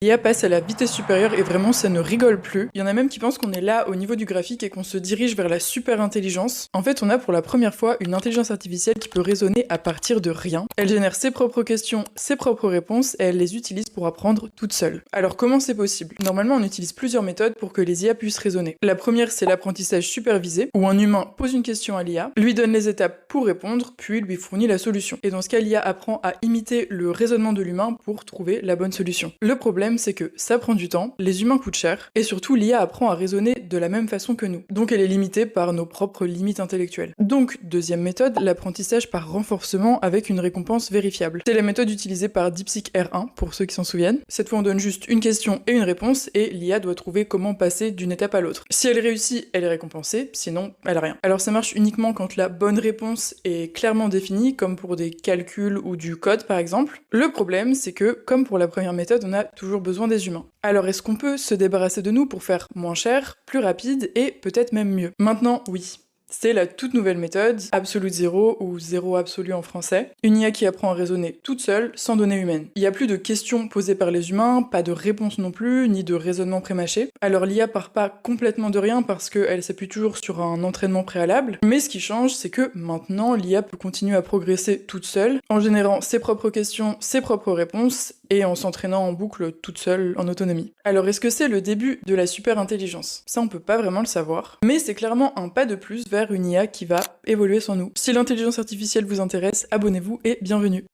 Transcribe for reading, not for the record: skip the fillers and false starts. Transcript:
L'IA passe à la vitesse supérieure et vraiment ça ne rigole plus. Il y en a même qui pensent qu'on est là au niveau du graphique et qu'on se dirige vers la super intelligence. En fait, on a pour la première fois une intelligence artificielle qui peut raisonner à partir de rien. Elle génère ses propres questions, ses propres réponses et elle les utilise pour apprendre toute seule. Alors comment c'est possible? Normalement, on utilise plusieurs méthodes pour que les IA puissent raisonner. La première, c'est l'apprentissage supervisé, où un humain pose une question à l'IA, lui donne les étapes pour répondre, puis lui fournit la solution. Et dans ce cas, l'IA apprend à imiter le raisonnement de l'humain pour trouver la bonne solution. Le problème, c'est que ça prend du temps, les humains coûtent cher, et surtout l'IA apprend à raisonner de la même façon que nous. Donc elle est limitée par nos propres limites intellectuelles. Donc, deuxième méthode, l'apprentissage par renforcement avec une récompense vérifiable. C'est la méthode utilisée par DeepSeek R1, pour ceux qui s'en souviennent. Cette fois, on donne juste une question et une réponse, et l'IA doit trouver comment passer d'une étape à l'autre. Si elle réussit, elle est récompensée, sinon, elle a rien. Alors ça marche uniquement quand la bonne réponse est clairement définie, comme pour des calculs ou du code par exemple. Le problème, c'est que, comme pour la première méthode, on a toujours besoin des humains. Alors est-ce qu'on peut se débarrasser de nous pour faire moins cher, plus rapide et peut-être même mieux? Maintenant, oui. C'est la toute nouvelle méthode, Absolute Zero ou zéro absolu en français. Une IA qui apprend à raisonner toute seule, sans données humaines. Il n'y a plus de questions posées par les humains, pas de réponses non plus, ni de raisonnement prémâché. Alors l'IA part pas complètement de rien parce qu'elle s'appuie toujours sur un entraînement préalable, mais ce qui change, c'est que maintenant, l'IA peut continuer à progresser toute seule, en générant ses propres questions, ses propres réponses, et en s'entraînant en boucle toute seule, en autonomie. Alors est-ce que c'est le début de la super intelligence? Ça on peut pas vraiment le savoir, mais c'est clairement un pas de plus vers une IA qui va évoluer sans nous. Si l'intelligence artificielle vous intéresse, abonnez-vous et bienvenue.